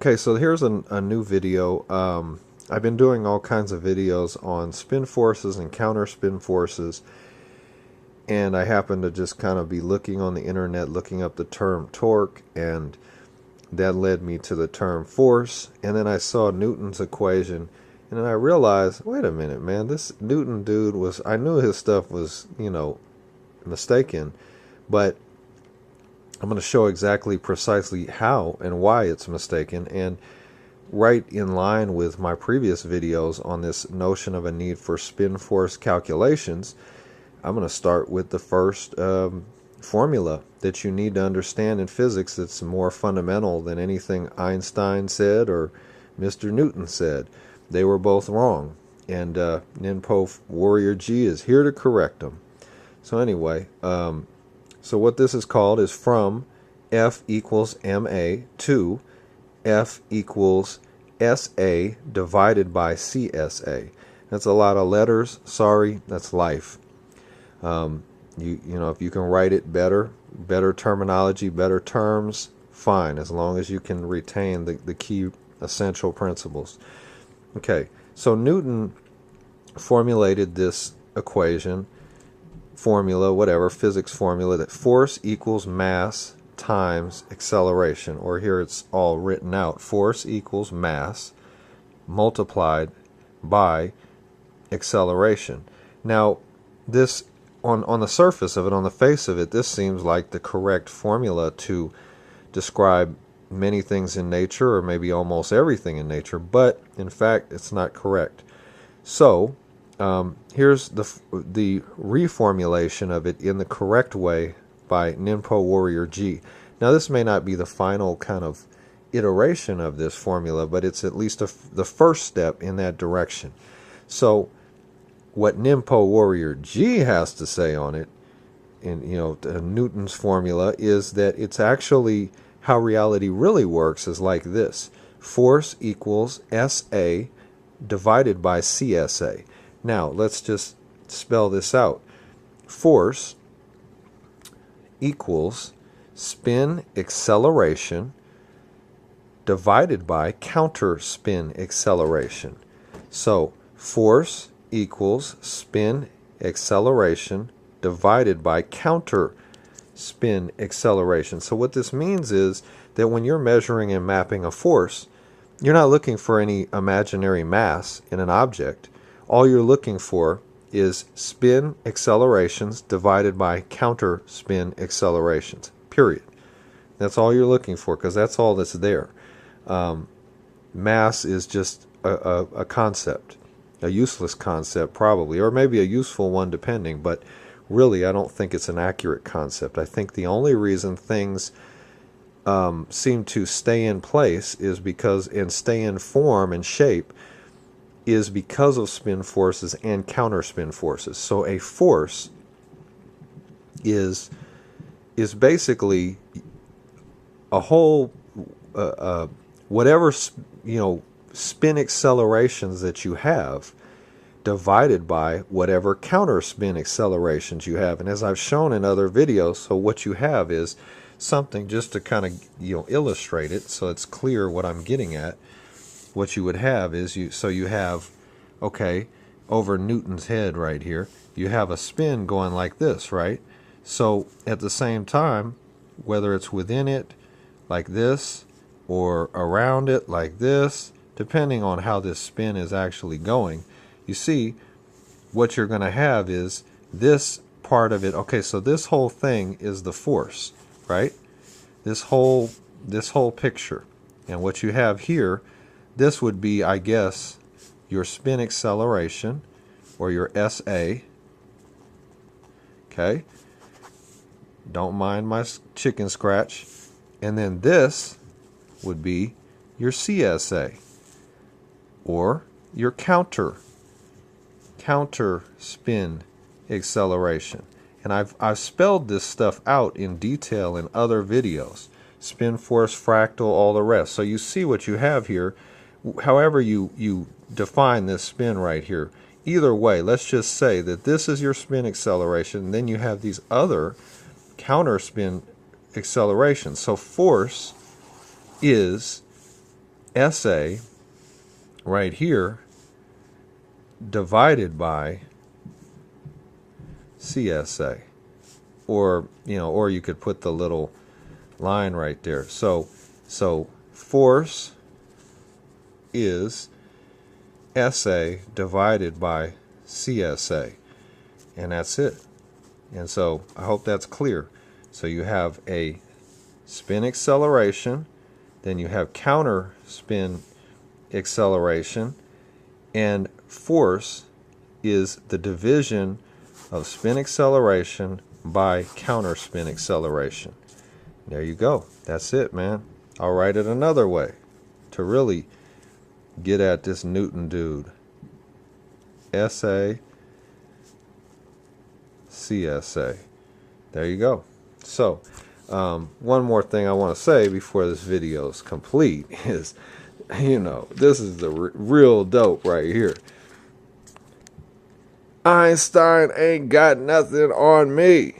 Okay, so here's a new video. I've been doing all kinds of videos on spin forces and counter spin forces, and I happen to just kind of be looking on the internet, looking up the term torque, and that led me to the term force. And then I saw Newton's equation, and then I realized, wait a minute, man, this Newton dude was, I knew his stuff was, mistaken, but I'm going to show exactly precisely how and why it's mistaken, and right in line with my previous videos on this notion of a need for spin force calculations. I'm going to start with the first formula that you need to understand in physics that's more fundamental than anything Einstein said or Mr. Newton said. They were both wrong, and Ninpo Warrior G is here to correct them. So anyway, so what this is called is from F equals MA to F equals SA divided by CSA. That's a lot of letters. Sorry, that's life. You know, if you can write it better terminology, better terms, fine, as long as you can retain the key essential principles. Okay, so Newton formulated this equation, formula, whatever, physics formula, that force equals mass times acceleration, or here it's all written out, force equals mass multiplied by acceleration. Now, this, on the surface of it, on the face of it, this seems like the correct formula to describe many things in nature, or maybe almost everything in nature, but in fact it's not correct. So here's the reformulation of it in the correct way by Ninpo Warrior G. Now, this may not be the final kind of iteration of this formula, but it's at least the first step in that direction. So what Ninpo Warrior G has to say on it, in Newton's formula, is that it's actually how reality really works is like this: force equals SA divided by CSA. Now, let's just spell this out. Force equals spin acceleration divided by counter spin acceleration. So, force equals spin acceleration divided by counter spin acceleration. So what this means is that when you're measuring and mapping a force, you're not looking for any imaginary mass in an object. All you're looking for is spin accelerations divided by counter spin accelerations, period. That's all you're looking for, because that's all that's there. Mass is just a concept, a useless concept probably, or maybe a useful one depending, but really I don't think it's an accurate concept. I think the only reason things seem to stay in place is because, and stay in form and shape, is because of spin forces and counter spin forces. So a force is basically a whole whatever spin accelerations that you have divided by whatever counter spin accelerations you have. And as I've shown in other videos, so what you have is something, just to kind of illustrate it so it's clear what I'm getting at. What you would have is you have, okay, over Newton's head right here, you have a spin going like this, right? So at the same time, whether it's within it like this or around it like this, depending on how this spin is actually going, you see what you're going to have is this part of it. Okay, so this whole thing is the force, right? This whole picture. And what you have here, this would be, I guess, your spin acceleration, or your SA. Okay? Don't mind my chicken scratch. And then this would be your CSA, or your counter spin acceleration. And I've spelled this stuff out in detail in other videos. Spin force, fractal, all the rest. So you see what you have here. However you define this spin right here, either way, let's just say that this is your spin acceleration, and then you have these other counter spin acceleration. So force is SA right here divided by CSA. Or, or you could put the little line right there. So force is SA divided by CSA. And that's it. And so I hope that's clear. So you have a spin acceleration, then you have counter spin acceleration, and force is the division of spin acceleration by counter spin acceleration. There you go. That's it, man. I'll write it another way to really get at this Newton dude. SA, CSA. There you go. So, one more thing I want to say before this video is complete is, this is the real dope right here. Einstein ain't got nothing on me.